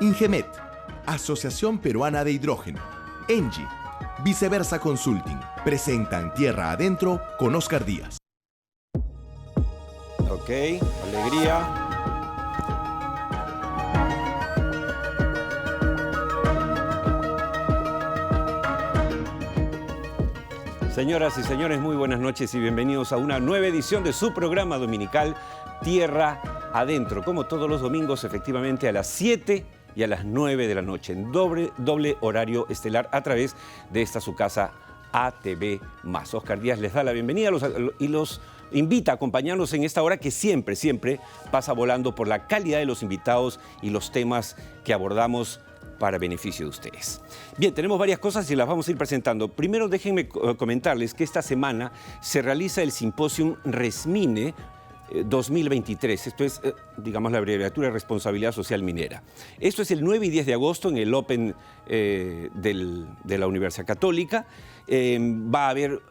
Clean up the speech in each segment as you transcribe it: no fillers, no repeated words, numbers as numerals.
Ingemet, Asociación Peruana de Hidrógeno, Engie, Viceversa Consulting, presentan Tierra Adentro con Oscar Díaz. Ok, alegría. Señoras y señores, muy buenas noches y bienvenidos a una nueva edición de su programa dominical Tierra Adentro, como todos los domingos, efectivamente a las 7 y a las 9 de la noche, en doble horario estelar a través de esta su casa ATV+. Oscar Díaz les da la bienvenida y los invita a acompañarnos en esta hora que siempre pasa volando por la calidad de los invitados y los temas que abordamos para beneficio de ustedes. Bien, tenemos varias cosas y las vamos a ir presentando. Primero, déjenme comentarles que esta semana se realiza el Simposium Resmine 2023. Esto es, digamos, la abreviatura de Responsabilidad Social Minera. Esto es el 9 y 10 de agosto en el Open de la Universidad Católica. Va a haber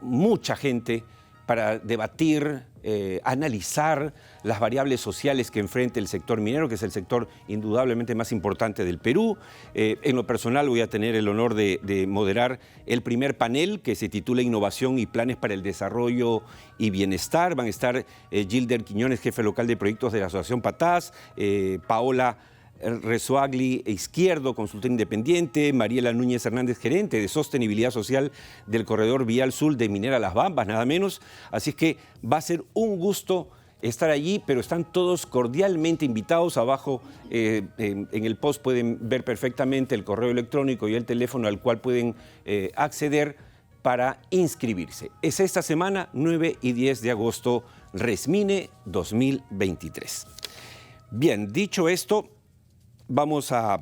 mucha gente para debatir, analizar las variables sociales que enfrenta el sector minero, que es el sector indudablemente más importante del Perú. En lo personal voy a tener el honor de moderar el primer panel que se titula Innovación y Planes para el Desarrollo y Bienestar. Van a estar Gilder Quiñones, jefe local de proyectos de la Asociación Patás, Paola Rezuagli Izquierdo, consultor independiente, Mariela Núñez Hernández, gerente de sostenibilidad social del Corredor Vial Sur de Minera Las Bambas, nada menos. Así es que va a ser un gusto estar allí, pero están todos cordialmente invitados. Abajo en el post pueden ver perfectamente el correo electrónico y el teléfono al cual pueden acceder para inscribirse. Es esta semana, 9 y 10 de agosto, Resmine 2023. Bien, dicho esto, vamos a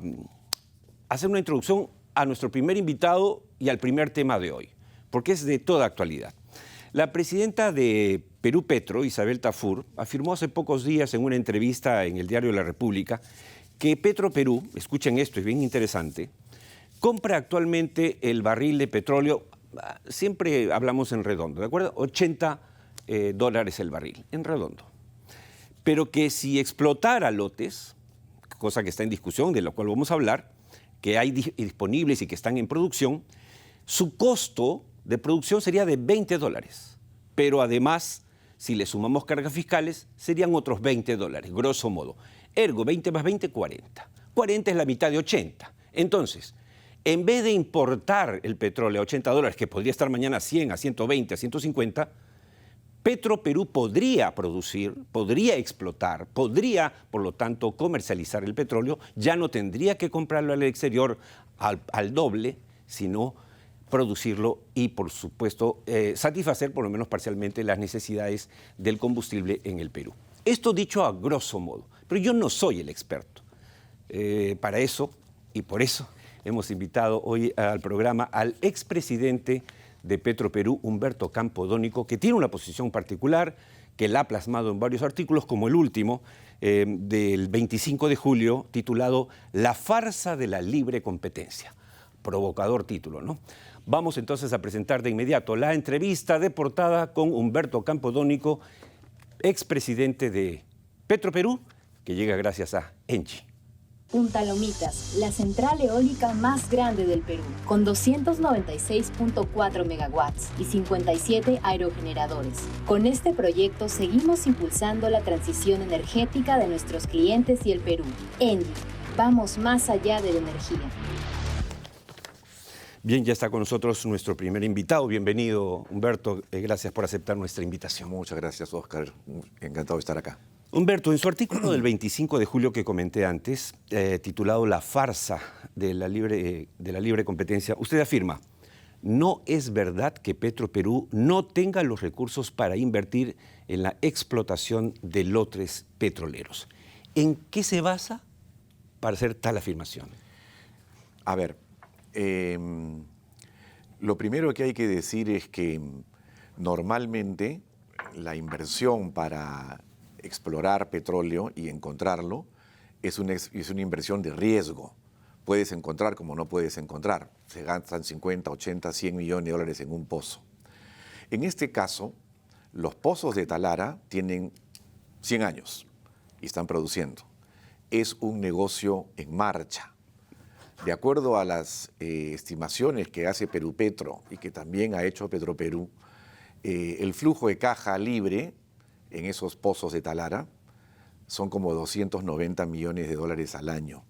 hacer una introducción a nuestro primer invitado y al primer tema de hoy, porque es de toda actualidad. La presidenta de Perú Petro, Isabel Tafur, afirmó hace pocos días en una entrevista en el diario La República que Petro Perú, escuchen esto, es bien interesante, compra actualmente el barril de petróleo, siempre hablamos en redondo, ¿de acuerdo? $80 el barril, en redondo. Pero que si explotara lotes, cosa que está en discusión, de lo cual vamos a hablar, que hay disponibles y que están en producción, su costo de producción sería de $20. Pero además, si le sumamos cargas fiscales, serían otros $20, grosso modo. Ergo, 20 más 20, 40. 40 es la mitad de 80. Entonces, en vez de importar el petróleo a $80, que podría estar mañana a 100, a 120, a 150, Petro Perú podría producir, podría explotar, podría, por lo tanto, comercializar el petróleo, ya no tendría que comprarlo al exterior al doble, sino producirlo y, por supuesto, satisfacer por lo menos parcialmente las necesidades del combustible en el Perú. Esto dicho a grosso modo, pero yo no soy el experto. Para eso, y por eso, hemos invitado hoy al programa al expresidente de Petro Perú, Humberto Campodónico, que tiene una posición particular, que la ha plasmado en varios artículos, como el último del 25 de julio, titulado La farsa de la libre competencia. Provocador título, ¿no? Vamos entonces a presentar de inmediato la entrevista de portada con Humberto Campodónico, expresidente de Petro Perú, que llega gracias a Engie. Punta Lomitas, la central eólica más grande del Perú, con 296.4 megawatts y 57 aerogeneradores. Con este proyecto seguimos impulsando la transición energética de nuestros clientes y el Perú. Engie, vamos más allá de la energía. Bien, ya está con nosotros nuestro primer invitado. Bienvenido, Humberto. Gracias por aceptar nuestra invitación. Muchas gracias, Oscar. Encantado de estar acá. Humberto, en su artículo del 25 de julio que comenté antes, titulado La farsa de la libre competencia, usted afirma: no es verdad que Petro Perú no tenga los recursos para invertir en la explotación de lotes petroleros. ¿En qué se basa para hacer tal afirmación? A ver, lo primero que hay que decir es que normalmente la inversión para explorar petróleo y encontrarlo es una inversión de riesgo. Puedes encontrar como no puedes encontrar. Se gastan 50, 80, 100 millones de dólares en un pozo. En este caso, los pozos de Talara tienen 100 años y están produciendo. es un negocio en marcha. De acuerdo a las estimaciones que hace Perupetro y que también ha hecho Petroperú, el flujo de caja libre en esos pozos de Talara son como 290 millones de dólares al año.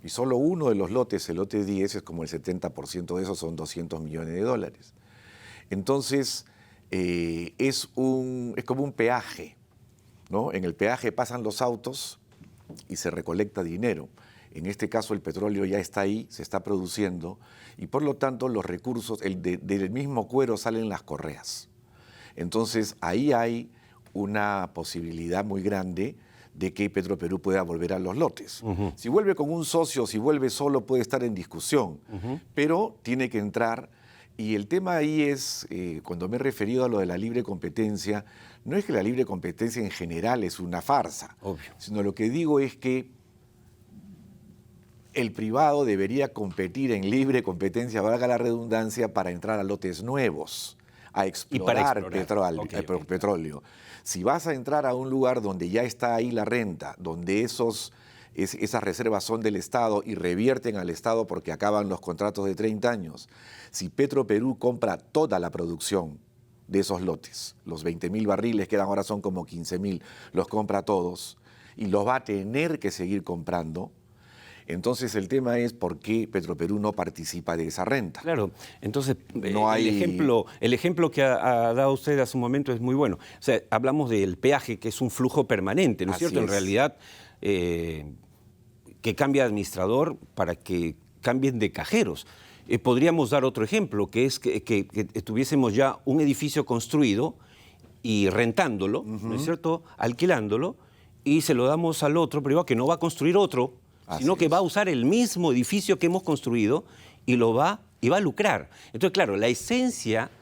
Y solo uno de los lotes, el lote 10, es como el 70% de esos, son 200 millones de dólares. Entonces, es como un peaje, ¿no? En el peaje pasan los autos y se recolecta dinero. En este caso, el petróleo ya está ahí, se está produciendo, y por lo tanto los recursos, del mismo cuero salen las correas. Entonces, ahí hay una posibilidad muy grande de que Petroperú pueda volver a los lotes. Si vuelve con un socio, si vuelve solo, puede estar en discusión, pero tiene que entrar. Y el tema ahí es, cuando me he referido a lo de la libre competencia, no es que la libre competencia en general es una farsa, sino lo que digo es que el privado debería competir en libre competencia, valga la redundancia, para entrar a lotes nuevos, a explorar petróleo. Si vas a entrar a un lugar donde ya está ahí la renta, donde esas reservas son del Estado y revierten al Estado porque acaban los contratos de 30 años, si Petroperú compra toda la producción de esos lotes, los 20.000 barriles que ahora son como 15.000, los compra todos y los va a tener que seguir comprando, entonces el tema es por qué Petroperú no participa de esa renta. Claro, entonces no hay... el ejemplo que ha dado usted hace un momento es muy bueno. O sea, hablamos del peaje, que es un flujo permanente, ¿no es cierto? En realidad, que cambia de administrador para que cambien de cajeros. Podríamos dar otro ejemplo, que es que tuviésemos ya un edificio construido y rentándolo, ¿no es cierto? Alquilándolo, y se lo damos al otro privado que no va a construir otro, sino que va a usar el mismo edificio que hemos construido y va a lucrar. Entonces, claro, la esencia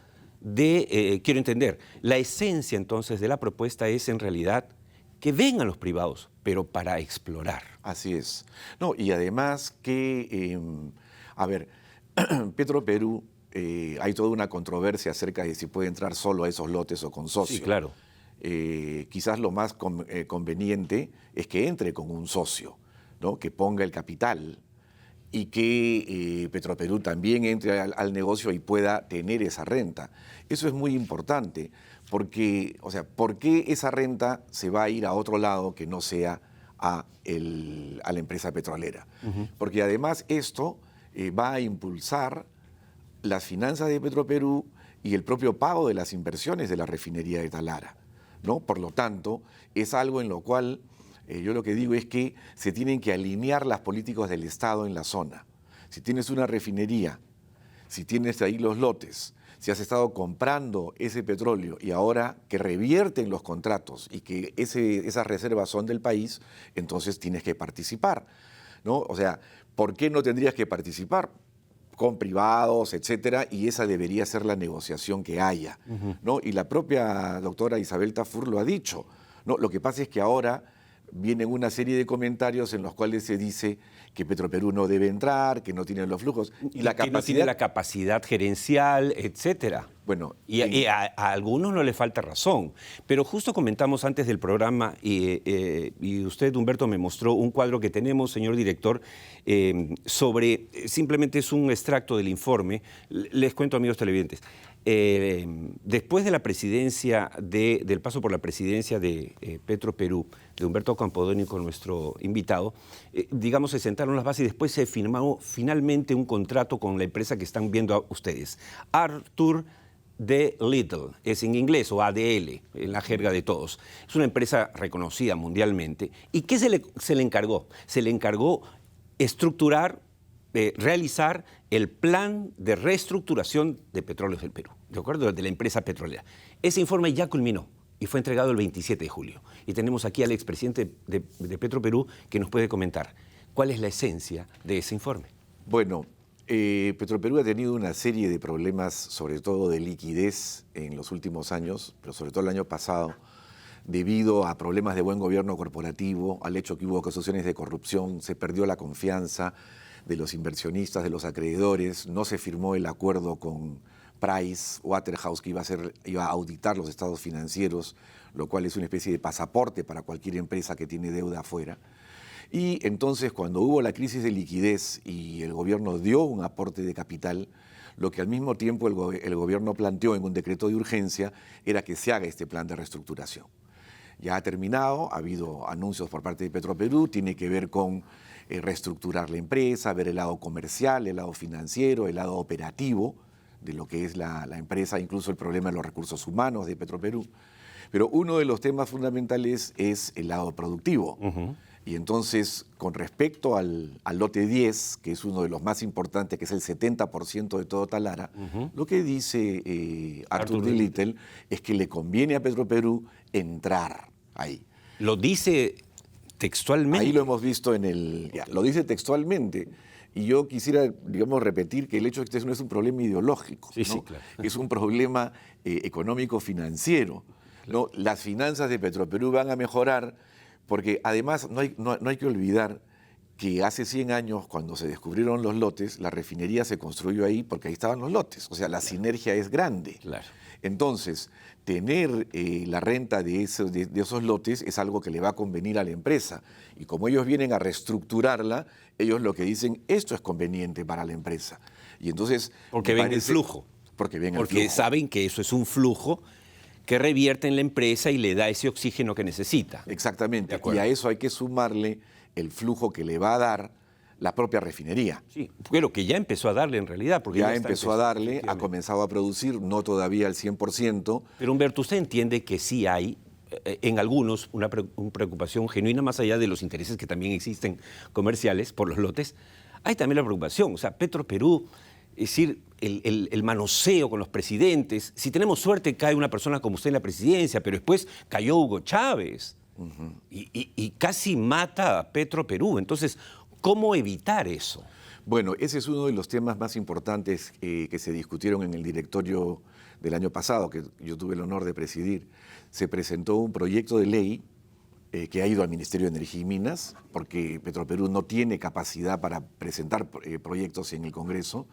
quiero entender, la esencia entonces de la propuesta es en realidad que vengan los privados, pero para explorar. Así es. No, y además que, Petroperú, hay toda una controversia acerca de si puede entrar solo a esos lotes o con socio. Sí, claro. Quizás lo más conveniente es que entre con un socio, ¿no? Que ponga el capital y que Petroperú también entre al negocio y pueda tener esa renta. Eso es muy importante, porque, o sea, ¿por qué esa renta se va a ir a otro lado que no sea a la empresa petrolera? Porque además esto va a impulsar las finanzas de Petroperú y el propio pago de las inversiones de la refinería de Talara, ¿no? Por lo tanto, es algo en lo cual yo lo que digo es que se tienen que alinear las políticas del Estado en la zona. Si tienes una refinería, si tienes ahí los lotes, si has estado comprando ese petróleo y ahora que revierten los contratos y que esas reservas son del país, entonces tienes que participar, ¿no? O sea, ¿por qué no tendrías que participar? Con privados, etcétera, y esa debería ser la negociación que haya, ¿no? Y la propia doctora Isabel Tafur lo ha dicho, ¿no? Lo que pasa es que ahora vienen una serie de comentarios en los cuales se dice que Petroperú no debe entrar, que no tiene los flujos. Y la que no tiene la capacidad gerencial, etcétera. Bueno, y a algunos no le falta razón. Pero justo comentamos antes del programa, y usted, Humberto, me mostró un cuadro que tenemos, señor director, simplemente es un extracto del informe. Les cuento, amigos televidentes. Después de la presidencia, del paso por la presidencia de Petroperú, de Humberto Campodónico, nuestro invitado, digamos, se sentaron las bases y después se firmó finalmente un contrato con la empresa que están viendo ustedes, Arthur D. Little, es en inglés, o ADL, en la jerga de todos. Es una empresa reconocida mundialmente. ¿Y qué se le encargó? Se le encargó estructurar, realizar el plan de reestructuración de Petróleos del Perú, ¿de acuerdo? De la empresa petrolera. Ese informe ya culminó y fue entregado el 27 de julio. Y tenemos aquí al expresidente de Petroperú que nos puede comentar cuál es la esencia de ese informe. Bueno, Petroperú ha tenido una serie de problemas, sobre todo de liquidez en los últimos años, pero sobre todo el año pasado, debido a problemas de buen gobierno corporativo, al hecho que hubo acusaciones de corrupción, se perdió la confianza de los inversionistas, de los acreedores, no se firmó el acuerdo con Price Waterhouse que iba a auditar los estados financieros, lo cual es una especie de pasaporte para cualquier empresa que tiene deuda afuera. Y entonces, cuando hubo la crisis de liquidez y el gobierno dio un aporte de capital, lo que al mismo tiempo el gobierno planteó en un decreto de urgencia era que se haga este plan de reestructuración. Ya ha terminado, ha habido anuncios por parte de Petroperú, tiene que ver con reestructurar la empresa, ver el lado comercial, el lado financiero, el lado operativo de lo que es la empresa, incluso el problema de los recursos humanos de Petroperú. Pero uno de los temas fundamentales es el lado productivo. Y entonces, con respecto al lote 10, que es uno de los más importantes, que es el 70% de todo Talara, lo que dice Arthur D. Little es que le conviene a Petroperú entrar ahí. Lo dice textualmente. Ahí lo hemos visto lo dice textualmente. Y yo quisiera, digamos, repetir que el hecho de que este no es un problema ideológico, sí, ¿no? Sí, claro. Es un problema económico-financiero. ¿No? Las finanzas de Petroperú van a mejorar porque además no hay que olvidar que hace 100 años, cuando se descubrieron los lotes, la refinería se construyó ahí porque ahí estaban los lotes. O sea, la sinergia es grande. Claro. Entonces, tener la renta de esos lotes es algo que le va a convenir a la empresa. Y como ellos vienen a reestructurarla, ellos lo que dicen, esto es conveniente para la empresa. Y entonces... Porque ven el flujo. Porque saben que eso es un flujo que revierte en la empresa y le da ese oxígeno que necesita. Exactamente. Y a eso hay que sumarle el flujo que le va a dar la propia refinería. Sí, pero que ya empezó a darle en realidad. Porque ya empezó a darle, ha comenzado a producir, no todavía al 100%. Pero Humberto, ¿usted entiende que sí hay en algunos una preocupación genuina, más allá de los intereses que también existen comerciales por los lotes? Hay también la preocupación, o sea, Petroperú, es decir, el manoseo con los presidentes. Si tenemos suerte, cae una persona como usted en la presidencia, pero después cayó Hugo Chávez y casi mata a Petroperú. Entonces, ¿cómo evitar eso? Bueno, ese es uno de los temas más importantes que se discutieron en el directorio del año pasado, que yo tuve el honor de presidir. Se presentó un proyecto de ley que ha ido al Ministerio de Energía y Minas, porque Petroperú no tiene capacidad para presentar proyectos en el Congreso.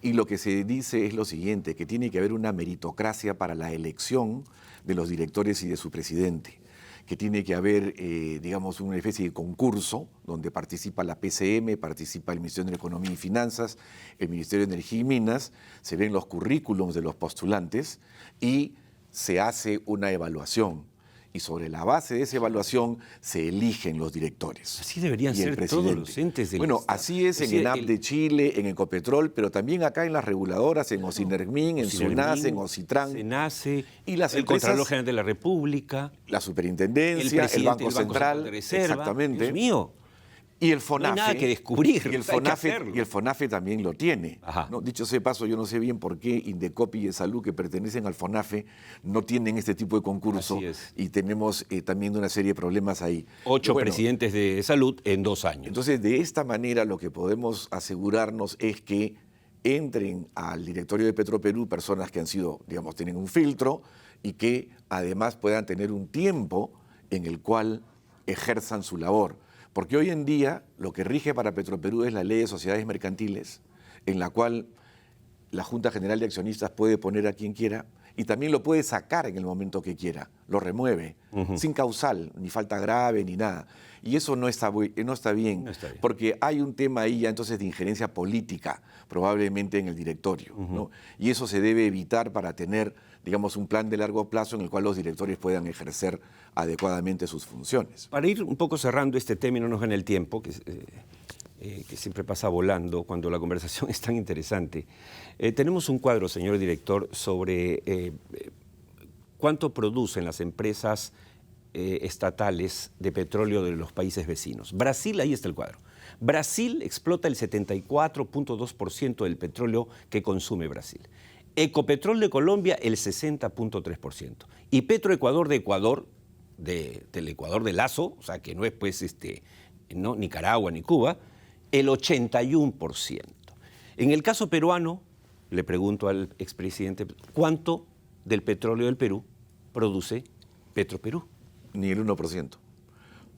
Y lo que se dice es lo siguiente, que tiene que haber una meritocracia para la elección de los directores y de su presidente, que tiene que haber, digamos, una especie de concurso donde participa la PCM, participa el Ministerio de Economía y Finanzas, el Ministerio de Energía y Minas, se ven los currículums de los postulantes y se hace una evaluación. Y sobre la base de esa evaluación se eligen los directores. Así deberían ser todos los entes del Bueno, Estado. así es en ENAP de Chile, en Ecopetrol, pero también acá en las reguladoras, en Ocinergmin, en SUNACE, en Ocitran. SENACE, y las el Contralor General de la República, la Superintendencia, el Banco Central, de Reserva. exactamente. Dios mío. Y el FONAFE. No hay nada que descubrir. Y el FONAFE también lo tiene. ¿No? Dicho sea de paso, yo no sé bien por qué Indecopi y Salud, que pertenecen al FONAFE, no tienen este tipo de concurso. Y tenemos también una serie de problemas ahí. 8 presidentes de salud en 2 años. Entonces, de esta manera, lo que podemos asegurarnos es que entren al directorio de Petroperú personas que han sido, digamos, tienen un filtro y que además puedan tener un tiempo en el cual ejerzan su labor. Porque hoy en día lo que rige para Petroperú es la ley de sociedades mercantiles, en la cual la Junta General de Accionistas puede poner a quien quiera y también lo puede sacar en el momento que quiera, lo remueve, sin causal, ni falta grave, ni nada. Y eso no está bien, porque hay un tema ahí ya entonces de injerencia política, probablemente en el directorio, ¿no? Y eso se debe evitar para tener, digamos, un plan de largo plazo en el cual los directores puedan ejercer adecuadamente sus funciones. Para ir un poco cerrando este tema y no nos gane el tiempo, que siempre pasa volando cuando la conversación es tan interesante, tenemos un cuadro, señor director, sobre cuánto producen las empresas estatales de petróleo de los países vecinos. Brasil, ahí está el cuadro. Brasil explota el 74.2% del petróleo que consume Brasil. Ecopetrol de Colombia, el 60.3%. Y Petroecuador de Ecuador, del Ecuador de Lazo, o sea, que no es pues no Nicaragua ni Cuba, el 81%. En el caso peruano, le pregunto al expresidente, ¿cuánto del petróleo del Perú produce Petroperú? Ni el 1%,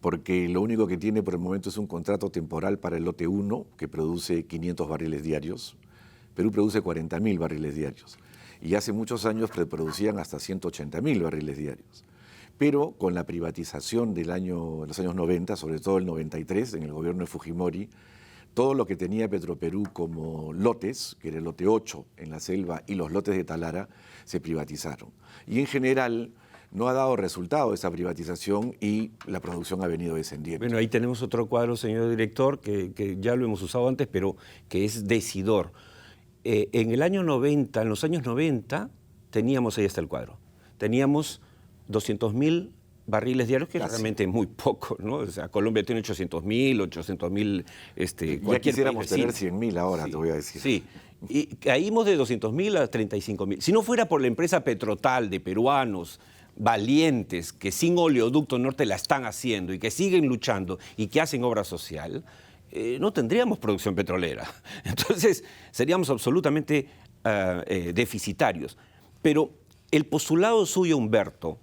porque lo único que tiene por el momento es un contrato temporal para el lote 1, que produce 500 barriles diarios. Perú produce 40.000 barriles diarios. Y hace muchos años producían hasta 180.000 barriles diarios. pero con la privatización de los años 90, sobre todo el 93, en el gobierno de Fujimori, todo lo que tenía Petroperú como lotes, que era el lote 8 en la selva y los lotes de Talara, se privatizaron. Y en general no ha dado resultado esa privatización y la producción ha venido descendiendo. Bueno, ahí tenemos otro cuadro, señor director, que ya lo hemos usado antes, pero que es decidor. En el año 90, en los años 90, teníamos, ahí está el cuadro, teníamos 200.000 barriles diarios, que es realmente muy poco, ¿no? O sea, Colombia tiene 800.000, ya quisiéramos tener 100.000 ahora, sí, te voy a decir. Sí, y caímos de 200.000 a 35.000. Si no fuera por la empresa Petrotal de peruanos valientes que sin Oleoducto Norte la están haciendo y que siguen luchando y que hacen obra social, no tendríamos producción petrolera. Entonces, seríamos absolutamente deficitarios. Pero el postulado suyo, Humberto,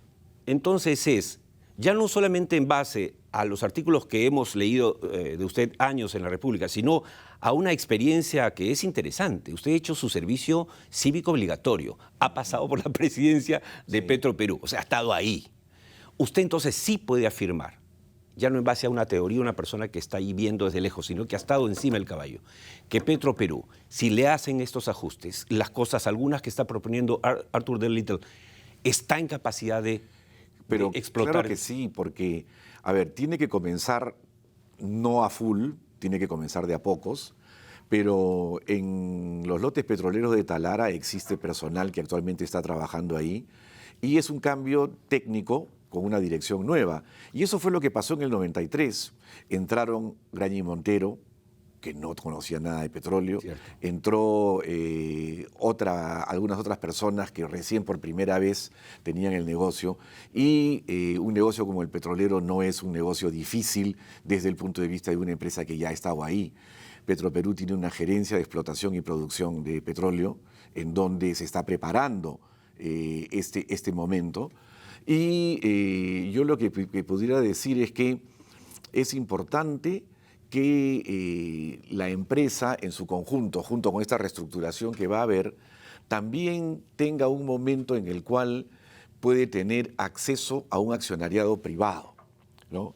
entonces es, ya no solamente en base a los artículos que hemos leído de usted años en la República, sino a una experiencia que es interesante. Usted ha hecho su servicio cívico obligatorio, ha pasado por la presidencia de Petroperú, o sea, ha estado ahí. Usted entonces sí puede afirmar, ya no en base a una teoría, una persona que está ahí viendo desde lejos, sino que ha estado encima del caballo, que Petroperú, si le hacen estos ajustes, las cosas, algunas que está proponiendo Arthur D. Little, está en capacidad de explotar. Claro que sí, porque, a ver, tiene que comenzar no a full, tiene que comenzar de a pocos, pero en los lotes petroleros de Talara existe personal que actualmente está trabajando ahí y es un cambio técnico con una dirección nueva. Y eso fue lo que pasó en el 93. Entraron Graña y Montero, que no conocía nada de petróleo. Cierto. Entró algunas otras personas que recién por primera vez tenían el negocio. Y un negocio como el petrolero no es un negocio difícil desde el punto de vista de una empresa que ya ha estado ahí. Petroperú tiene una gerencia de explotación y producción de petróleo en donde se está preparando este momento. Y yo lo que pudiera decir es que es importante que la empresa en su conjunto, junto con esta reestructuración que va a haber, también tenga un momento en el cual puede tener acceso a un accionariado privado, ¿no?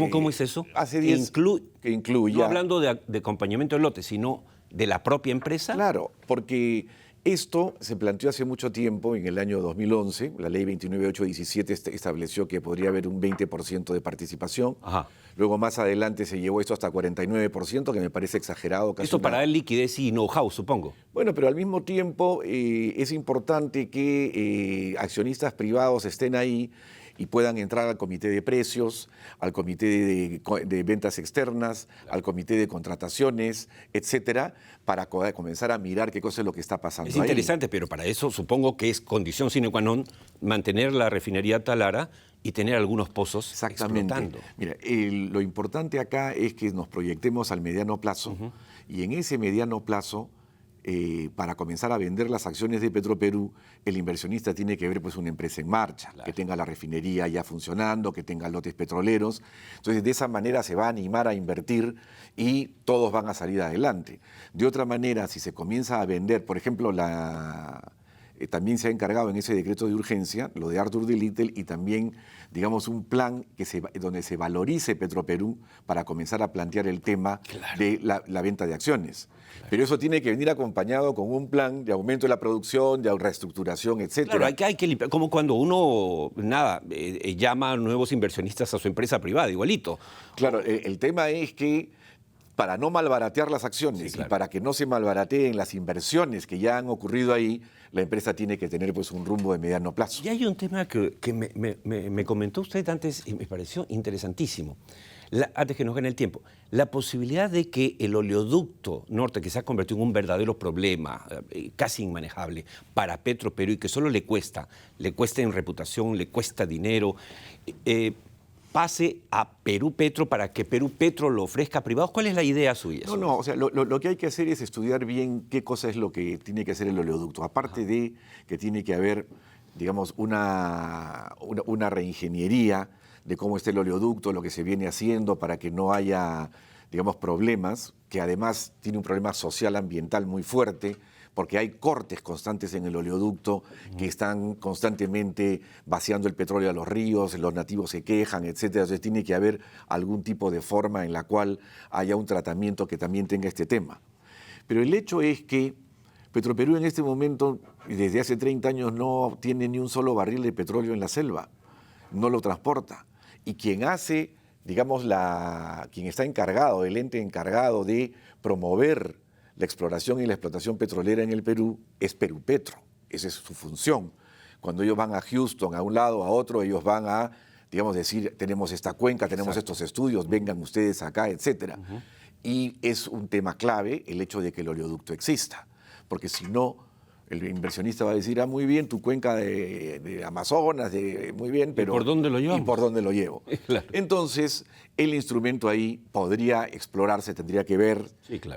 ¿Cómo es eso? Hace 10 que incluya. No hablando de acompañamiento del lote, sino de la propia empresa. Claro, porque esto se planteó hace mucho tiempo, en el año 2011, la ley 29817 estableció que podría haber un 20% de participación. Ajá. Luego más adelante se llevó esto hasta 49%, que me parece exagerado. Esto para dar liquidez y know-how, supongo. Bueno, pero al mismo tiempo es importante que accionistas privados estén ahí y puedan entrar al comité de precios, al comité de ventas externas, al comité de contrataciones, etcétera, para comenzar a mirar qué cosa es lo que está pasando ahí. Es interesante, pero para eso supongo que es condición sine qua non mantener la refinería Talara y tener algunos pozos explotando. Mira, lo importante acá es que nos proyectemos al mediano plazo y en ese mediano plazo, para comenzar a vender las acciones de Petroperú, el inversionista tiene que ver pues una empresa en marcha, claro, que tenga la refinería ya funcionando, que tenga lotes petroleros. Entonces, de esa manera se va a animar a invertir y todos van a salir adelante. De otra manera, si se comienza a vender, por ejemplo, también se ha encargado en ese decreto de urgencia, lo de Arthur D. Little, y también, digamos, un plan donde se valorice Petroperú para comenzar a plantear el tema, claro, de la venta de acciones. Claro. Pero eso tiene que venir acompañado con un plan de aumento de la producción, de reestructuración, etcétera. Claro, hay que limpiar, como cuando uno, llama a nuevos inversionistas a su empresa privada, igualito. Claro, el tema es que para no malbaratear las acciones, sí, claro, y para que no se malbarateen las inversiones que ya han ocurrido ahí, la empresa tiene que tener pues un rumbo de mediano plazo. Y hay un tema que me comentó usted antes y me pareció interesantísimo, antes que nos gane el tiempo, la posibilidad de que el oleoducto norte, que se ha convertido en un verdadero problema, casi inmanejable, para Petroperú y que solo le cuesta en reputación, le cuesta dinero, pase a Perú Petro para que Perú Petro lo ofrezca a privados. ¿Cuál es la idea suya? No, o sea, lo que hay que hacer es estudiar bien qué cosa es lo que tiene que hacer el oleoducto. Aparte de que tiene que haber, digamos, una reingeniería de cómo está el oleoducto, lo que se viene haciendo para que no haya, digamos, problemas, que además tiene un problema social ambiental muy fuerte, porque hay cortes constantes en el oleoducto que están constantemente vaciando el petróleo a los ríos, los nativos se quejan, etcétera. Entonces tiene que haber algún tipo de forma en la cual haya un tratamiento que también tenga este tema. Pero el hecho es que Petroperú en este momento, desde hace 30 años, no tiene ni un solo barril de petróleo en la selva, no lo transporta. Y quien hace, digamos, quien está encargado, el ente encargado de promover la exploración y la explotación petrolera en el Perú es Perupetro. Esa es su función. Cuando ellos van a Houston, a un lado, a otro, ellos van a, digamos, decir, tenemos esta cuenca, tenemos estos estudios, vengan ustedes acá, etcétera. Y es un tema clave el hecho de que el oleoducto exista, porque si no, el inversionista va a decir, muy bien, tu cuenca de Amazonas, muy bien, pero... ¿Y por dónde lo llevamos? ¿Y por dónde lo llevo? Claro. Entonces, el instrumento ahí podría explorarse, tendría que ver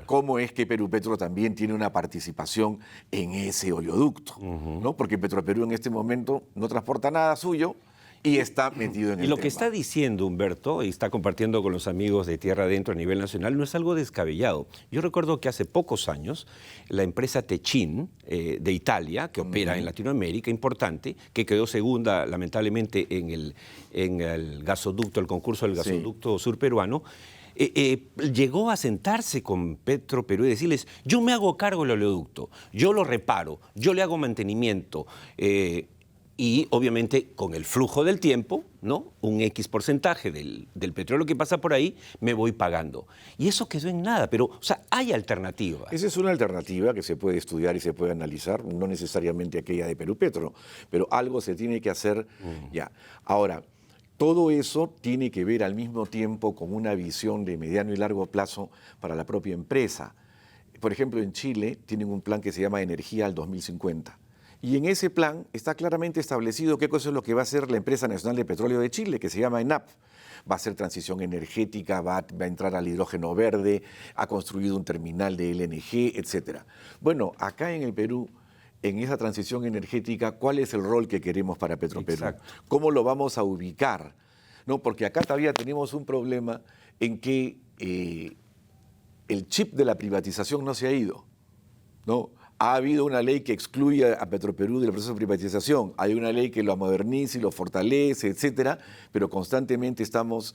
cómo es que Perupetro también tiene una participación en ese oleoducto, ¿no? Porque Petroperú en este momento no transporta nada suyo, y está metido en el tema. Y lo que está diciendo Humberto, y está compartiendo con los amigos de Tierra Adentro a nivel nacional, no es algo descabellado. Yo recuerdo que hace pocos años, la empresa Techin de Italia, que opera en Latinoamérica, importante, que quedó segunda, lamentablemente, en el gasoducto, el concurso del gasoducto surperuano, llegó a sentarse con Petroperú y decirles, yo me hago cargo del oleoducto, yo lo reparo, yo le hago mantenimiento, y obviamente con el flujo del tiempo, ¿no? Un X porcentaje del petróleo que pasa por ahí, me voy pagando. Y eso quedó en nada, pero, o sea, hay alternativas. Esa es una alternativa que se puede estudiar y se puede analizar, no necesariamente aquella de Perupetro, pero algo se tiene que hacer ya. Ahora, todo eso tiene que ver al mismo tiempo con una visión de mediano y largo plazo para la propia empresa. Por ejemplo, en Chile tienen un plan que se llama Energía al 2050. Y en ese plan está claramente establecido qué cosa es lo que va a hacer la Empresa Nacional de Petróleo de Chile, que se llama ENAP. Va a hacer transición energética, va a entrar al hidrógeno verde, ha construido un terminal de LNG, etc. Bueno, acá en el Perú, en esa transición energética, ¿cuál es el rol que queremos para Petroperú? Exacto. ¿Cómo lo vamos a ubicar? ¿No? Porque acá todavía tenemos un problema en que el chip de la privatización no se ha ido, ¿no? Ha habido una ley que excluye a Petroperú del proceso de privatización, hay una ley que lo moderniza y lo fortalece, etcétera, pero estamos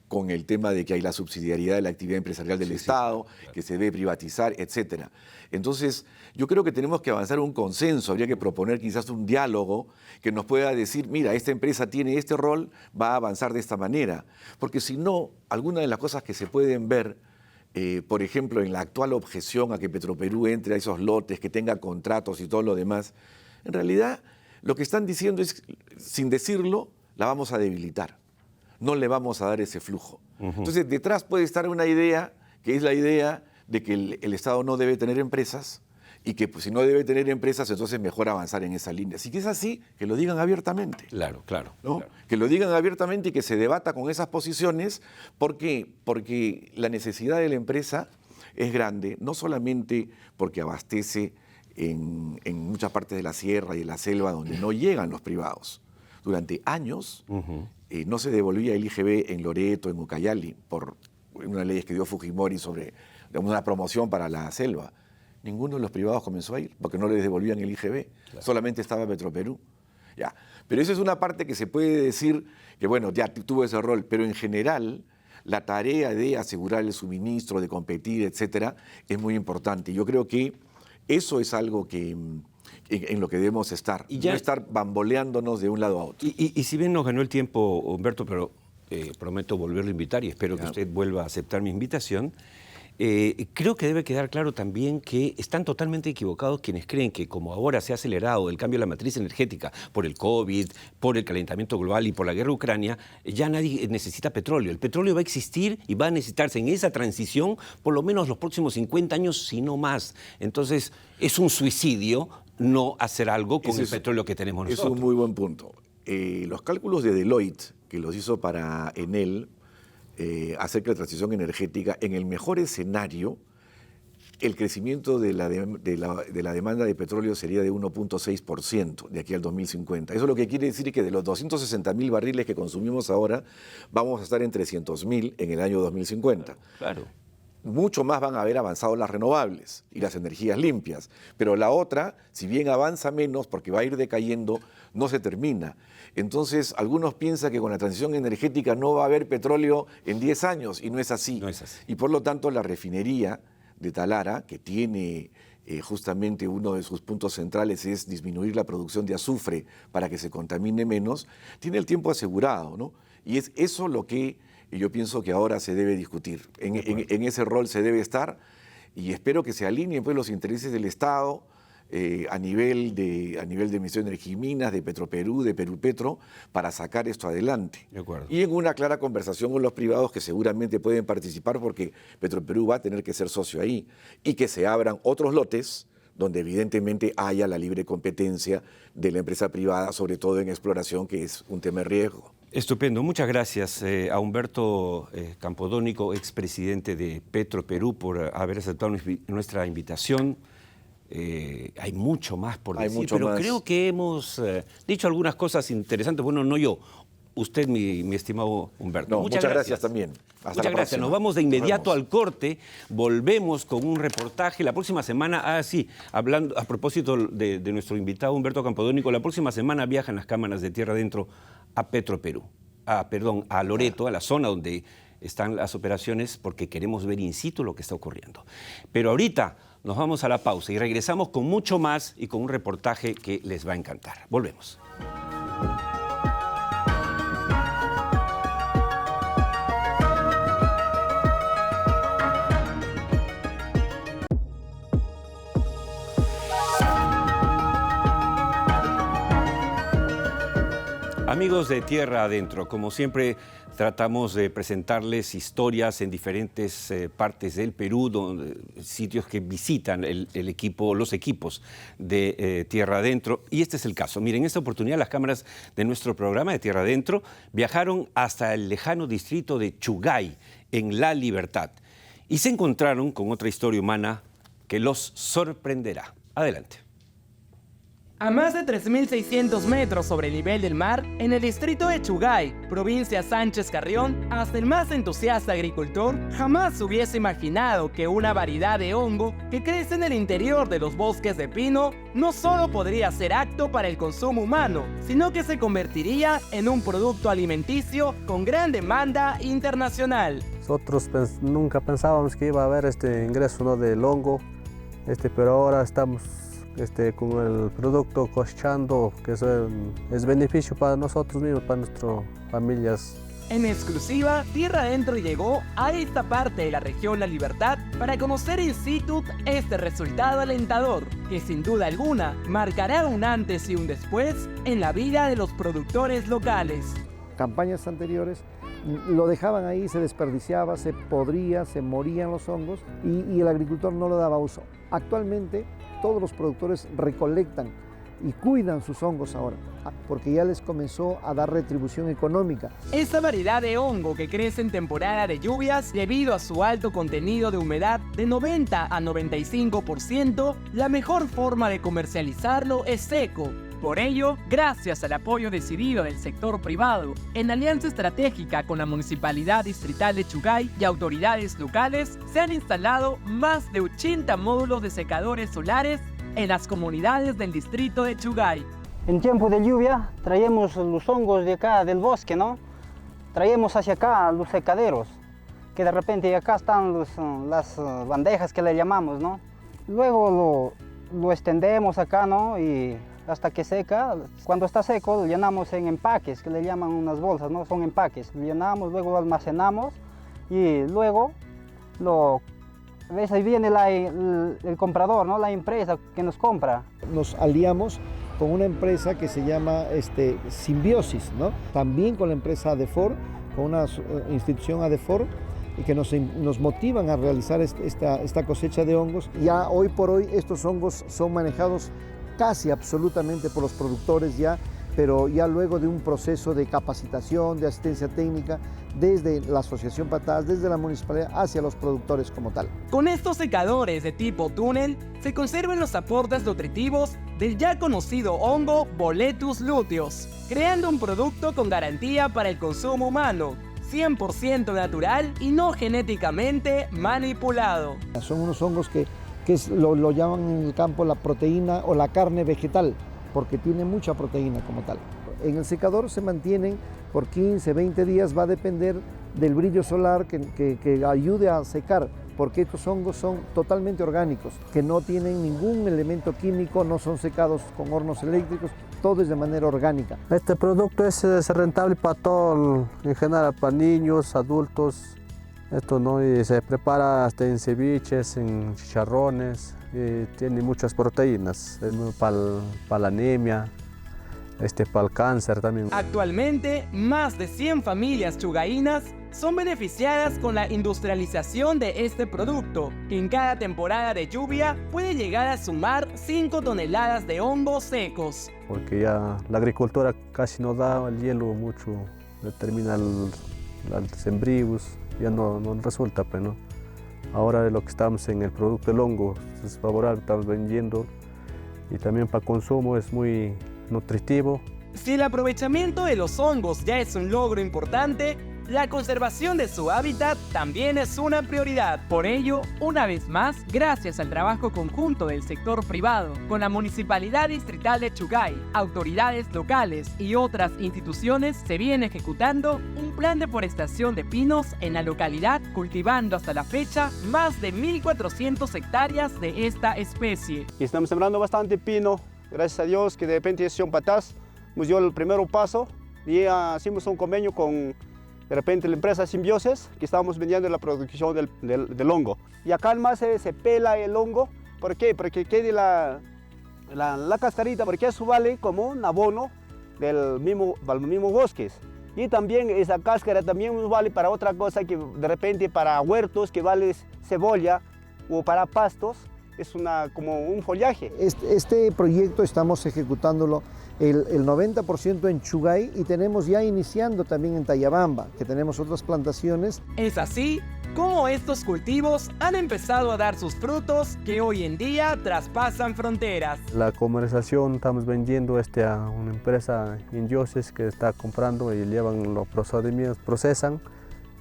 con el tema de que hay la subsidiariedad de la actividad empresarial del Estado, que se debe privatizar, etcétera. Entonces, yo creo que tenemos que avanzar un consenso, habría que proponer quizás un diálogo que nos pueda decir, mira, esta empresa tiene este rol, va a avanzar de esta manera, porque si no, algunas de las cosas que se pueden ver, por ejemplo, en la actual objeción a que Petroperú entre a esos lotes, que tenga contratos y todo lo demás, en realidad lo que están diciendo es, sin decirlo, la vamos a debilitar, no le vamos a dar ese flujo. Entonces, detrás puede estar una idea, que es la idea de que el Estado no debe tener empresas, y que pues, si no debe tener empresas, entonces mejor avanzar en esa línea. Si es así, que lo digan abiertamente. Claro. ¿No? Que lo digan abiertamente y que se debata con esas posiciones, porque la necesidad de la empresa es grande, no solamente porque abastece en muchas partes de la sierra y de la selva donde no llegan los privados. Durante años no se devolvía el IGB en Loreto, en Ucayali, por una ley que dio Fujimori sobre una promoción para la selva. Ninguno de los privados comenzó a ir porque no les devolvían el IGB, solamente estaba Petroperú. Ya. Pero esa es una parte que se puede decir que, bueno, ya tuvo ese rol, pero en general la tarea de asegurar el suministro, de competir, etcétera, es muy importante. Yo creo que eso es algo que en lo que debemos estar, y no estar bamboleándonos de un lado a otro. Y si bien nos ganó el tiempo, Humberto, pero prometo volverlo a invitar y espero que usted vuelva a aceptar mi invitación. Creo que debe quedar claro también que están totalmente equivocados quienes creen que como ahora se ha acelerado el cambio de la matriz energética por el COVID, por el calentamiento global y por la guerra de Ucrania, ya nadie necesita petróleo. El petróleo va a existir y va a necesitarse en esa transición por lo menos los próximos 50 años, si no más. Entonces, es un suicidio no hacer algo con el petróleo que tenemos nosotros. Es un muy buen punto. Los cálculos de Deloitte, que los hizo para Enel, acerca de la transición energética, en el mejor escenario, el crecimiento de la demanda de petróleo sería de 1.6% de aquí al 2050. Eso lo que quiere decir es que de los 260.000 barriles que consumimos ahora, vamos a estar en 300.000 en el año 2050. Claro. mucho más van a haber avanzado las renovables y las energías limpias. Pero la otra, si bien avanza menos porque va a ir decayendo, no se termina. Entonces, algunos piensan que con la transición energética no va a haber petróleo en 10 años, y no es así. No es así. Y por lo tanto, la refinería de Talara, que tiene justamente uno de sus puntos centrales es disminuir la producción de azufre para que se contamine menos, tiene el tiempo asegurado, ¿no? Y es eso lo que yo pienso que ahora se debe discutir. En ese rol se debe estar, y espero que se alineen pues los intereses del Estado a nivel de Ministerio de Energía y Minas, de Petroperú, de Perupetro, para sacar esto adelante. De acuerdo. Y en una clara conversación con los privados que seguramente pueden participar, porque Petroperú va a tener que ser socio ahí, y que se abran otros lotes donde evidentemente haya la libre competencia de la empresa privada, sobre todo en exploración, que es un tema de riesgo. Estupendo. Muchas gracias a Humberto Campodónico, expresidente de Petroperú, por haber aceptado nuestra invitación. Hay mucho más por decir, pero creo que hemos dicho algunas cosas interesantes. Bueno, no yo, usted, mi estimado Humberto. No, muchas gracias también. Muchas gracias. Nos vamos de inmediato al corte. Volvemos con un reportaje la próxima semana. Hablando a propósito de nuestro invitado Humberto Campodónico, la próxima semana viajan las cámaras de Tierra Adentro a Petroperú, a Loreto, a la zona donde están las operaciones, porque queremos ver in situ lo que está ocurriendo. Pero ahorita nos vamos a la pausa y regresamos con mucho más y con un reportaje que les va a encantar. Volvemos. Amigos de Tierra Adentro, como siempre tratamos de presentarles historias en diferentes partes del Perú, sitios que visitan los equipos de Tierra Adentro, y este es el caso. Miren, en esta oportunidad las cámaras de nuestro programa de Tierra Adentro viajaron hasta el lejano distrito de Chugay, en La Libertad, y se encontraron con otra historia humana que los sorprenderá. Adelante. A más de 3.600 metros sobre el nivel del mar, en el distrito de Chugay, provincia Sánchez Carrión, hasta el más entusiasta agricultor jamás hubiese imaginado que una variedad de hongo que crece en el interior de los bosques de pino no solo podría ser apto para el consumo humano, sino que se convertiría en un producto alimenticio con gran demanda internacional. Nosotros nunca pensábamos que iba a haber este ingreso, ¿no?, del hongo, pero ahora estamos con el producto cosechando, que es beneficio para nosotros mismos, para nuestras familias. En exclusiva, Tierra Adentro llegó a esta parte de la región La Libertad para conocer in situ este resultado alentador, que sin duda alguna marcará un antes y un después en la vida de los productores locales. Campañas anteriores lo dejaban ahí, se desperdiciaba, se podría, se morían los hongos y el agricultor no lo daba uso. Actualmente todos los productores recolectan y cuidan sus hongos ahora, porque ya les comenzó a dar retribución económica. Esta variedad de hongo que crece en temporada de lluvias, debido a su alto contenido de humedad de 90 a 95%, la mejor forma de comercializarlo es seco. Por ello, gracias al apoyo decidido del sector privado, en alianza estratégica con la Municipalidad Distrital de Chugay y autoridades locales, se han instalado más de 80 módulos de secadores solares en las comunidades del distrito de Chugay. En tiempo de lluvia traemos los hongos de acá del bosque, ¿no? Traemos hacia acá los secaderos, que de repente acá están las bandejas que le llamamos, ¿no? Luego lo extendemos acá, ¿no? Y hasta que seca. Cuando está seco lo llenamos en empaques, que le llaman unas bolsas, ¿no? Son empaques. Lo llenamos, luego lo almacenamos y luego ahí viene el comprador, ¿no? La empresa que nos compra. Nos aliamos con una empresa que se llama Simbiosis, ¿no? También con la empresa ADEFOR, con una institución ADEFOR, y que nos motivan a realizar esta cosecha de hongos. Ya hoy por hoy estos hongos son manejados casi absolutamente por los productores ya, pero ya luego de un proceso de capacitación, de asistencia técnica, desde la Asociación Patas, desde la municipalidad, hacia los productores como tal. Con estos secadores de tipo túnel, se conservan los aportes nutritivos del ya conocido hongo Boletus luteus, creando un producto con garantía para el consumo humano, 100% natural y no genéticamente manipulado. Son unos hongos que lo llaman en el campo la proteína o la carne vegetal, porque tiene mucha proteína como tal. En el secador se mantienen por 15, 20 días, va a depender del brillo solar que ayude a secar, porque estos hongos son totalmente orgánicos, que no tienen ningún elemento químico, no son secados con hornos eléctricos, todo es de manera orgánica. Este producto es rentable para todo, en general, para niños, adultos. Esto, ¿no? Y se prepara hasta en ceviches, en chicharrones, y tiene muchas proteínas, para la anemia, para el cáncer también. Actualmente, más de 100 familias chugaínas son beneficiadas con la industrialización de este producto, que en cada temporada de lluvia puede llegar a sumar 5 toneladas de hongos secos. Porque ya la agricultura casi no da el hielo mucho, termina el sembríos, ya no resulta, pues, ¿no? Ahora lo que estamos en el producto del hongo es favorable, estamos vendiendo, y también para consumo es muy nutritivo. Si el aprovechamiento de los hongos ya es un logro importante, la conservación de su hábitat también es una prioridad. Por ello, una vez más, gracias al trabajo conjunto del sector privado, con la Municipalidad Distrital de Chugay, autoridades locales y otras instituciones, se viene ejecutando un plan de forestación de pinos en la localidad, cultivando hasta la fecha más de 1.400 hectáreas de esta especie. Y estamos sembrando bastante pino, gracias a Dios que de repente es un pataz, nos dio el primer paso y hicimos un convenio con de repente la empresa Simbiosis, que estábamos vendiendo la producción del hongo. Y acá más se pela el hongo. ¿Por qué? Porque quede la cascarita, porque eso vale como un abono del mismo bosques. Y también esa cáscara también nos vale para otra cosa, que de repente para huertos, que vale cebolla, o para pastos, es como un follaje. Este proyecto estamos ejecutándolo el 90% en Chugay y tenemos ya iniciando también en Tayabamba, que tenemos otras plantaciones. Es así como estos cultivos han empezado a dar sus frutos que hoy en día traspasan fronteras. La comercialización estamos vendiendo a una empresa indioses que está comprando y llevan los procedimientos, procesan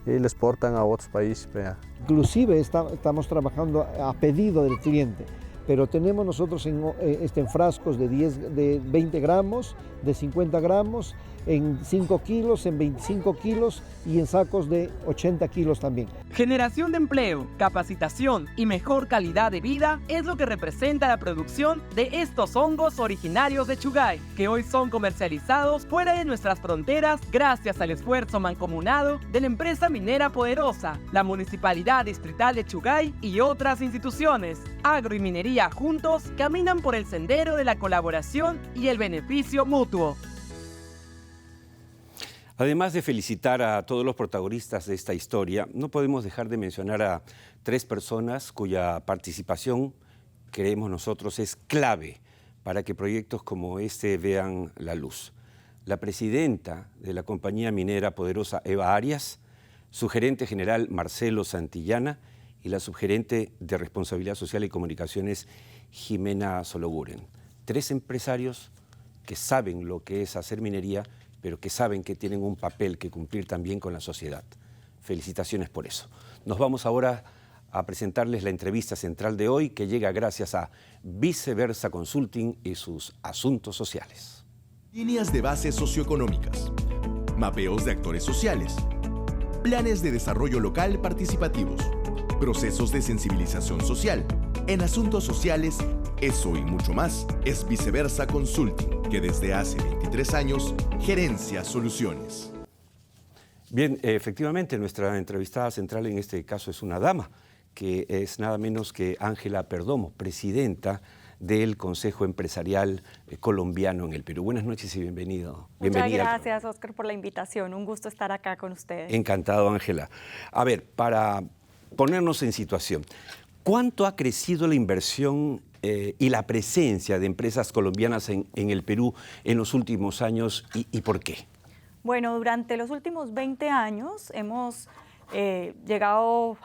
y les exportan a otros países. Inclusive estamos trabajando a pedido del cliente, pero tenemos nosotros en frascos de 20 gramos, de 50 gramos, en 5 kilos, en 25 kilos y en sacos de 80 kilos también. Generación de empleo, capacitación y mejor calidad de vida es lo que representa la producción de estos hongos originarios de Chugay, que hoy son comercializados fuera de nuestras fronteras gracias al esfuerzo mancomunado de la empresa minera Poderosa, la Municipalidad Distrital de Chugay y otras instituciones. Agro y minería juntos caminan por el sendero de la colaboración y el beneficio mutuo. Además de felicitar a todos los protagonistas de esta historia, no podemos dejar de mencionar a 3 personas cuya participación, creemos nosotros, es clave para que proyectos como este vean la luz. La presidenta de la compañía minera Poderosa, Eva Arias, su gerente general, Marcelo Santillana, y la subgerente de Responsabilidad Social y Comunicaciones, Jimena Sologuren. 3 empresarios que saben lo que es hacer minería, pero que saben que tienen un papel que cumplir también con la sociedad. Felicitaciones por eso. Nos vamos ahora a presentarles la entrevista central de hoy, que llega gracias a Viceversa Consulting y sus asuntos sociales. Líneas de base socioeconómicas, mapeos de actores sociales, planes de desarrollo local participativos, procesos de sensibilización social. En asuntos sociales, eso y mucho más es Viceversa Consulting, que desde hace 23 años gerencia soluciones. Bien, efectivamente, nuestra entrevistada central en este caso es una dama, que es nada menos que Ángela Perdomo, presidenta del Consejo Empresarial Colombiano en el Perú. Buenas noches y bienvenido. Muchas gracias, Oscar, por la invitación. Un gusto estar acá con ustedes. Encantado, Ángela. A ver, para ponernos en situación, ¿cuánto ha crecido la inversión y la presencia de empresas colombianas en el Perú en los últimos años y por qué? Bueno, durante los últimos 20 años hemos llegado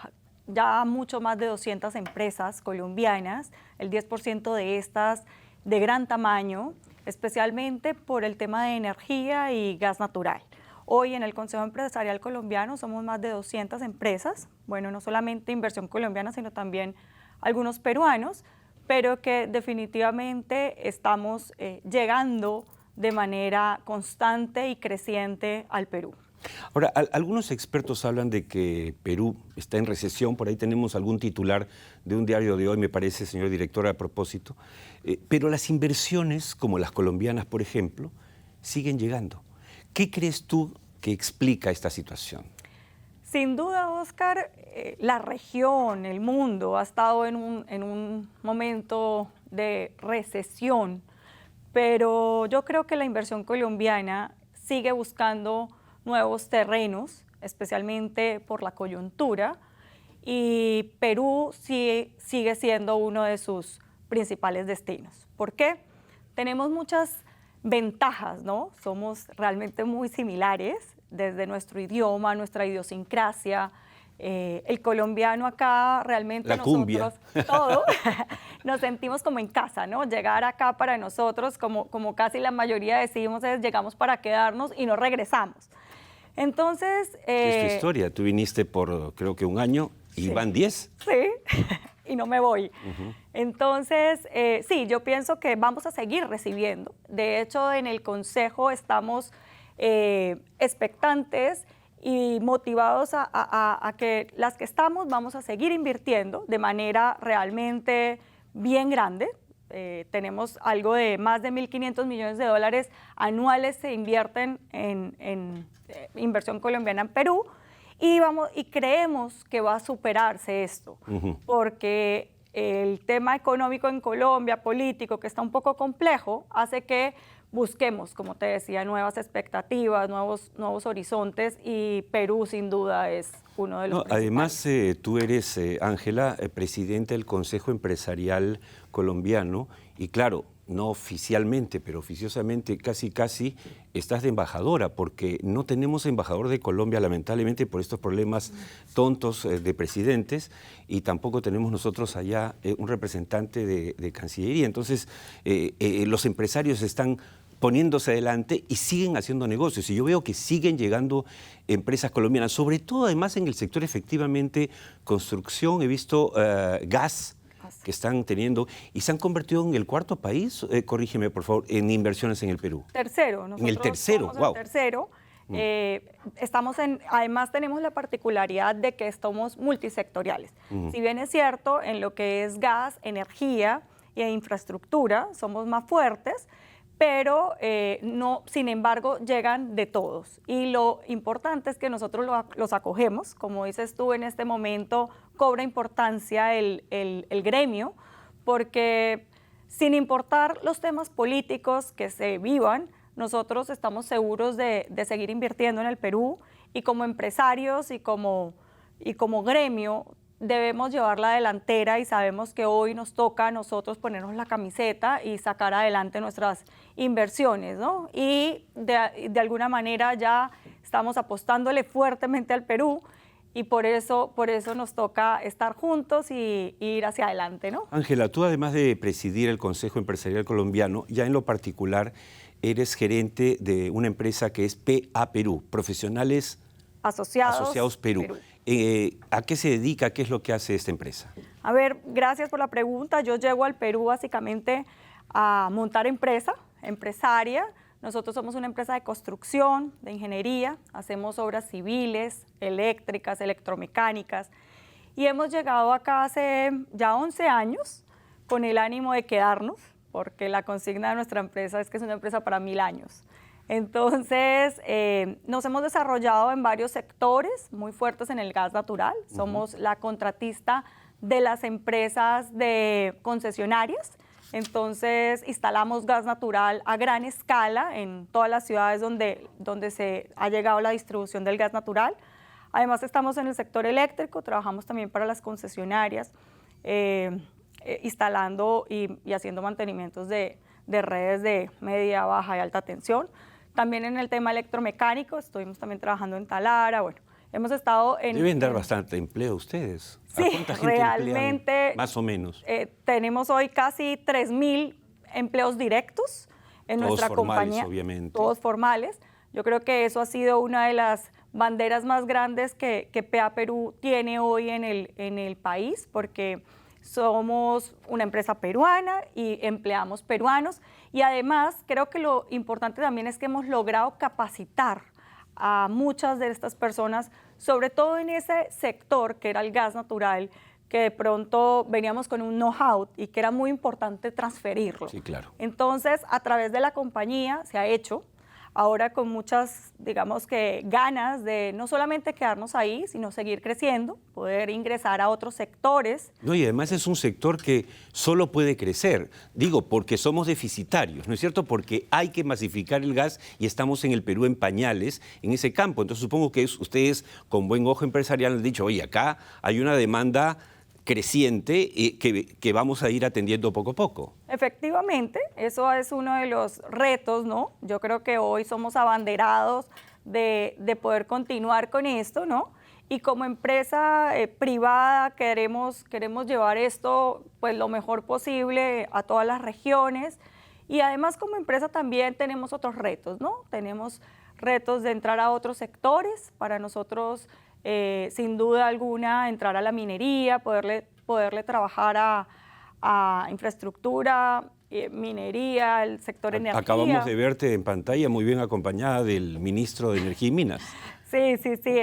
ya a mucho más de 200 empresas colombianas, el 10% de estas de gran tamaño, especialmente por el tema de energía y gas natural. Hoy en el Consejo Empresarial Colombiano somos más de 200 empresas, bueno, no solamente inversión colombiana, sino también algunos peruanos, pero que definitivamente estamos llegando de manera constante y creciente al Perú. Ahora, algunos expertos hablan de que Perú está en recesión, por ahí tenemos algún titular de un diario de hoy, me parece, señor director, a propósito, pero las inversiones, como las colombianas, por ejemplo, siguen llegando. ¿Qué crees tú que explica esta situación? Sin duda, Oscar, la región, el mundo, ha estado en un momento de recesión, pero yo creo que la inversión colombiana sigue buscando nuevos terrenos, especialmente por la coyuntura, y Perú sigue siendo uno de sus principales destinos. ¿Por qué? Tenemos muchas ventajas, ¿no? Somos realmente muy similares, desde nuestro idioma, nuestra idiosincrasia. El colombiano acá realmente la cumbia. Nosotros, todo, nos sentimos como en casa, ¿no? Llegar acá para nosotros, como casi la mayoría decimos, es llegamos para quedarnos y no regresamos. Entonces... es tu historia, tú viniste por creo que un año y van 10. Sí, y no me voy. Entonces, sí, yo pienso que vamos a seguir recibiendo. De hecho, en el Consejo estamos expectantes y motivados a que las que estamos vamos a seguir invirtiendo de manera realmente bien grande. Tenemos algo de más de 1.500 millones de dólares anuales se invierten en inversión colombiana en Perú y creemos que va a superarse esto, porque el tema económico en Colombia, político, que está un poco complejo, hace que busquemos, como te decía, nuevas expectativas, nuevos horizontes, y Perú sin duda es uno de los Además, tú eres, Ángela, presidenta del Consejo Empresarial Colombiano, y claro, no oficialmente, pero oficiosamente casi estás de embajadora, porque no tenemos embajador de Colombia, lamentablemente, por estos problemas tontos de presidentes, y tampoco tenemos nosotros allá un representante de Cancillería. Entonces, los empresarios están poniéndose adelante y siguen haciendo negocios. Y yo veo que siguen llegando empresas colombianas, sobre todo además en el sector efectivamente construcción. He visto gas que están teniendo y se han convertido en el cuarto país, corrígeme por favor, en inversiones en el Perú. Tercero. En el tercero, somos wow. El tercero. Además tenemos la particularidad de que somos multisectoriales. Si bien es cierto, en lo que es gas, energía e infraestructura somos más fuertes, pero no, sin embargo, llegan de todos. Y lo importante es que nosotros los acogemos. Como dices tú, en este momento cobra importancia el gremio, porque sin importar los temas políticos que se vivan, nosotros estamos seguros de seguir invirtiendo en el Perú, y como empresarios y como gremio debemos llevar la delantera, y sabemos que hoy nos toca a nosotros ponernos la camiseta y sacar adelante nuestras inversiones, ¿no? Y de alguna manera ya estamos apostándole fuertemente al Perú, y por eso nos toca estar juntos y ir hacia adelante, ¿no? Ángela, tú además de presidir el Consejo Empresarial Colombiano, ya en lo particular eres gerente de una empresa que es PA Perú, Profesionales Asociados Perú. ¿A qué se dedica? ¿Qué es lo que hace esta empresa? A ver, gracias por la pregunta. Yo llego al Perú básicamente a montar empresaria. Nosotros somos una empresa de construcción, de ingeniería, hacemos obras civiles, eléctricas, electromecánicas, y hemos llegado acá hace ya 11 años con el ánimo de quedarnos, porque la consigna de nuestra empresa es que es una empresa para 1000 años. Entonces, nos hemos desarrollado en varios sectores muy fuertes en el gas natural. Somos la contratista de las empresas de concesionarias. Entonces, instalamos gas natural a gran escala en todas las ciudades donde se ha llegado la distribución del gas natural. Además, estamos en el sector eléctrico, trabajamos también para las concesionarias, instalando y haciendo mantenimientos de redes de media, baja y alta tensión. También en el tema electromecánico, estuvimos también trabajando en Talara, bueno, hemos estado en... Deben dar bastante empleo ustedes. Sí, ¿A cuánta gente realmente... emplean, más o menos? Tenemos hoy casi 3.000 empleos directos en todos nuestra formales, compañía. Obviamente. Todos formales. Yo creo que eso ha sido una de las banderas más grandes que PA Perú tiene hoy en el país, porque somos una empresa peruana y empleamos peruanos, y además creo que lo importante también es que hemos logrado capacitar a muchas de estas personas, sobre todo en ese sector que era el gas natural, que de pronto veníamos con un know-how y que era muy importante transferirlo. Sí, claro. Entonces, a través de la compañía se ha hecho, ahora con muchas, digamos que, ganas de no solamente quedarnos ahí, sino seguir creciendo, poder ingresar a otros sectores. No, y además es un sector que solo puede crecer, digo, porque somos deficitarios, ¿no es cierto? Porque hay que masificar el gas y estamos en el Perú en pañales en ese campo. Entonces supongo que ustedes, con buen ojo empresarial, han dicho, oye, acá hay una demanda creciente que vamos a ir atendiendo poco a poco. Efectivamente, eso es uno de los retos, ¿no? Yo creo que hoy somos abanderados de poder continuar con esto, ¿no? Y como empresa privada queremos llevar esto pues lo mejor posible a todas las regiones, y además como empresa también tenemos otros retos, ¿no? Tenemos retos de entrar a otros sectores. Para nosotros, sin duda alguna, entrar a la minería, poderle trabajar a infraestructura, minería, el sector energía. Acabamos de verte en pantalla muy bien acompañada del ministro de Energía y Minas. Sí.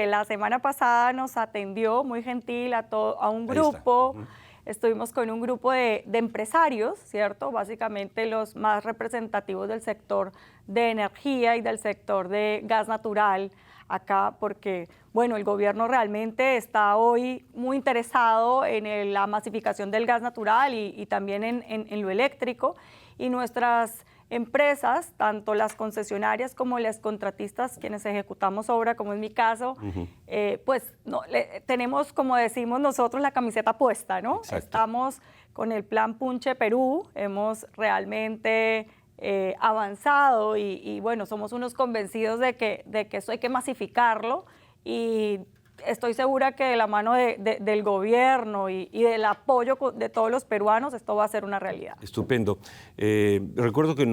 La semana pasada nos atendió muy gentil a un grupo. Estuvimos con un grupo de empresarios, ¿cierto? Básicamente los más representativos del sector de energía y del sector de gas natural acá, porque, bueno, el gobierno realmente está hoy muy interesado en la masificación del gas natural y también en lo eléctrico, y nuestras empresas, tanto las concesionarias como las contratistas, quienes ejecutamos obra, como es mi caso, pues no, tenemos, como decimos nosotros, la camiseta puesta, ¿no? Exacto. Estamos con el Plan Punche Perú, hemos realmente avanzado y bueno, somos unos convencidos de que eso hay que masificarlo, y estoy segura que de la mano del gobierno y del apoyo de todos los peruanos, esto va a ser una realidad. Estupendo. Recuerdo que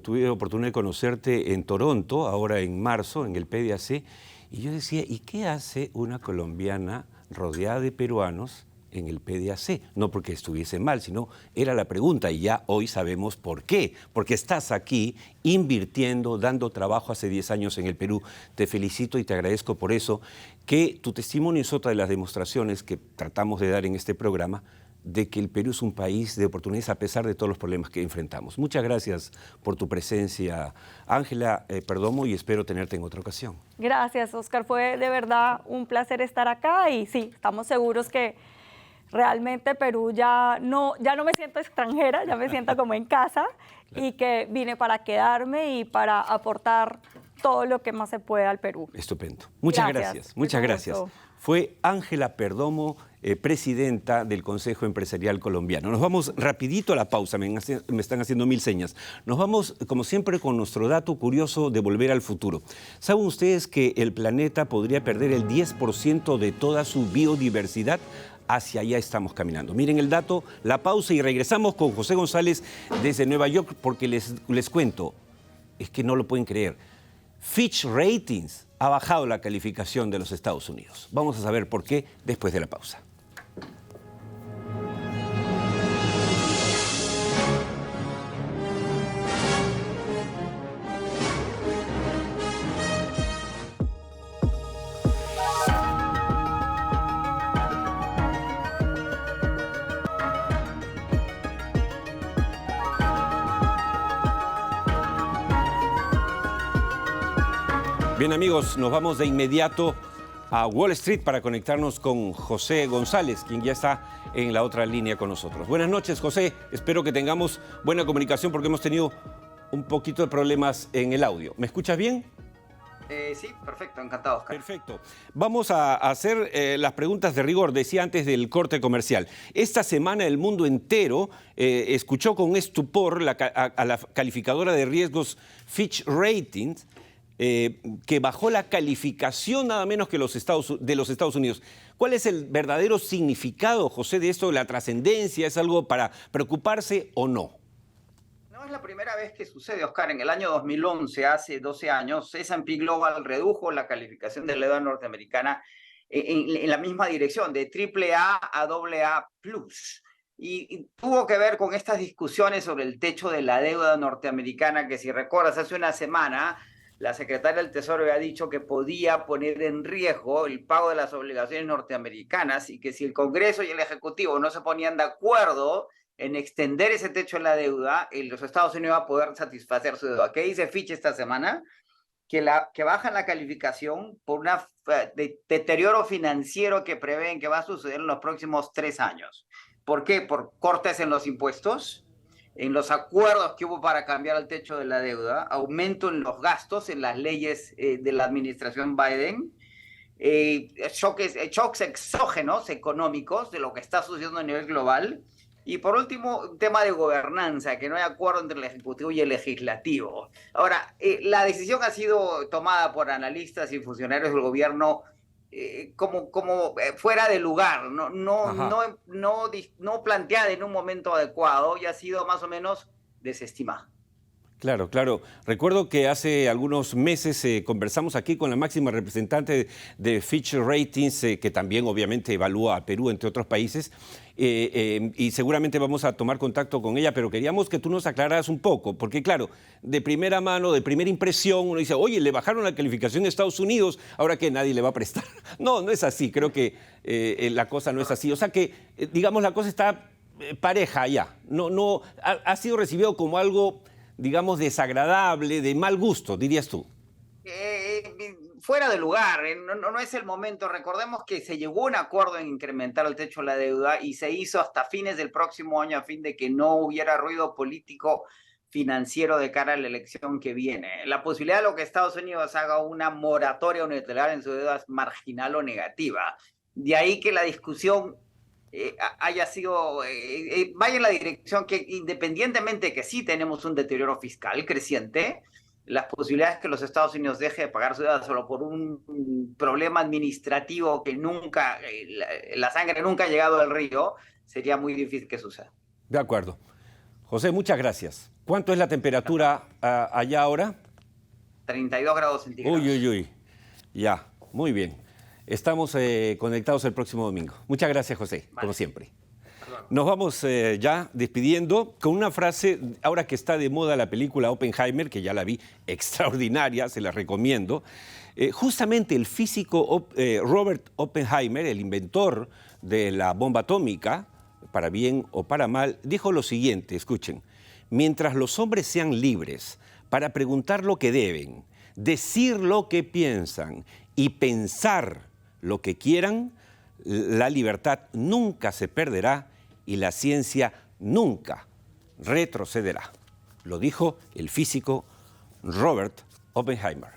tuve la oportunidad de conocerte en Toronto, ahora en marzo, en el PDAC, y yo decía, ¿y qué hace una colombiana rodeada de peruanos en el PDAC? No porque estuviese mal, sino era la pregunta, y ya hoy sabemos por qué. Porque estás aquí invirtiendo, dando trabajo hace 10 años en el Perú. Te felicito y te agradezco por eso, que tu testimonio es otra de las demostraciones que tratamos de dar en este programa, de que el Perú es un país de oportunidades a pesar de todos los problemas que enfrentamos. Muchas gracias por tu presencia, Ángela Perdomo, y espero tenerte en otra ocasión. Gracias, Oscar. Fue de verdad un placer estar acá, y sí, estamos seguros que realmente Perú ya no me siento extranjera, ya me siento como en casa, y que vine para quedarme y para aportar todo lo que más se pueda al Perú. Estupendo. Muchas gracias. Muchas gracias. Fue Ángela Perdomo, presidenta del Consejo Empresarial Colombiano. Nos vamos rapidito a la pausa, me están haciendo 1000 señas. Nos vamos, como siempre, con nuestro dato curioso de Volver al Futuro. ¿Saben ustedes que el planeta podría perder el 10% de toda su biodiversidad? Hacia allá estamos caminando. Miren el dato, la pausa, y regresamos con José González desde Nueva York, porque les cuento, es que no lo pueden creer, Fitch Ratings ha bajado la calificación de los Estados Unidos. Vamos a saber por qué después de la pausa. Bien, amigos, nos vamos de inmediato a Wall Street para conectarnos con José González, quien ya está en la otra línea con nosotros. Buenas noches, José. Espero que tengamos buena comunicación porque hemos tenido un poquito de problemas en el audio. ¿Me escuchas bien? Sí, perfecto, encantado, Oscar. Perfecto. Vamos a hacer las preguntas de rigor, decía antes del corte comercial. Esta semana el mundo entero escuchó con estupor a la calificadora de riesgos Fitch Ratings, que bajó la calificación nada menos que de los Estados Unidos. ¿Cuál es el verdadero significado, José, de esto? ¿La trascendencia es algo para preocuparse o no? No, es es la primera vez que sucede, Oscar. En el año 2011, hace 12 años, S&P Global redujo la calificación de la deuda norteamericana en la misma dirección, de AAA a AA+. Y tuvo que ver con estas discusiones sobre el techo de la deuda norteamericana, que si recuerdas, hace una semana la secretaria del Tesoro había dicho que podía poner en riesgo el pago de las obligaciones norteamericanas y que si el Congreso y el Ejecutivo no se ponían de acuerdo en extender ese techo de la deuda, los Estados Unidos va a poder satisfacer su deuda. ¿Qué dice Fitch esta semana? Que bajan la calificación por un deterioro financiero que prevén que va a suceder en los próximos 3 años. ¿Por qué? Por cortes en los impuestos, en los acuerdos que hubo para cambiar el techo de la deuda, aumento en los gastos en las leyes de la administración Biden, shocks exógenos económicos de lo que está sucediendo a nivel global. Y por último, un tema de gobernanza, que no hay acuerdo entre el Ejecutivo y el Legislativo. Ahora, la decisión ha sido tomada por analistas y funcionarios del gobierno como fuera de lugar, no planteada en un momento adecuado y ha sido más o menos desestimada. Claro, claro. Recuerdo que hace algunos meses conversamos aquí con la máxima representante de Fitch Ratings, que también obviamente evalúa a Perú, entre otros países, y seguramente vamos a tomar contacto con ella, pero queríamos que tú nos aclararas un poco, porque claro, de primera mano, de primera impresión, uno dice, oye, le bajaron la calificación a Estados Unidos, ahora que nadie le va a prestar. No, no es así, creo que la cosa no es así. O sea que, digamos, la cosa está pareja allá. No, ha sido recibido como algo, digamos, desagradable, de mal gusto, dirías tú. Fuera de lugar, no es el momento. Recordemos que se llegó a un acuerdo en incrementar el techo de la deuda y se hizo hasta fines del próximo año a fin de que no hubiera ruido político financiero de cara a la elección que viene. La posibilidad de lo que Estados Unidos haga una moratoria unilateral en su deuda es marginal o negativa. De ahí que la discusión haya sido, vaya en la dirección que, independientemente de que sí tenemos un deterioro fiscal creciente, las posibilidades que los Estados Unidos deje de pagar su deuda solo por un problema administrativo que nunca, la sangre nunca ha llegado al río, sería muy difícil que suceda. De acuerdo. José, muchas gracias. ¿Cuánto es la temperatura allá ahora? 32 grados centígrados. Uy. Ya, muy bien. Estamos conectados el próximo domingo. Muchas gracias, José, como siempre. Nos vamos ya despidiendo con una frase, ahora que está de moda la película Oppenheimer, que ya la vi, extraordinaria, se la recomiendo. Justamente el físico Robert Oppenheimer, el inventor de la bomba atómica, para bien o para mal, dijo lo siguiente, escuchen: mientras los hombres sean libres para preguntar lo que deben, decir lo que piensan y pensar lo que quieran, la libertad nunca se perderá y la ciencia nunca retrocederá. Lo dijo el físico Robert Oppenheimer.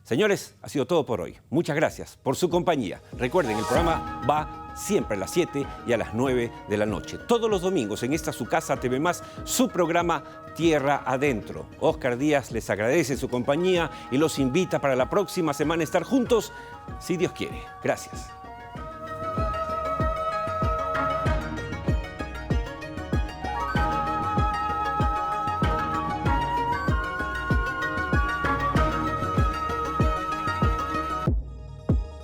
Señores, ha sido todo por hoy. Muchas gracias por su compañía. Recuerden, el programa va siempre a las 7 y a las 9 de la noche. Todos los domingos en esta su casa TV+, su programa Tierra Adentro. Oscar Díaz les agradece su compañía y los invita para la próxima semana a estar juntos, si Dios quiere. Gracias.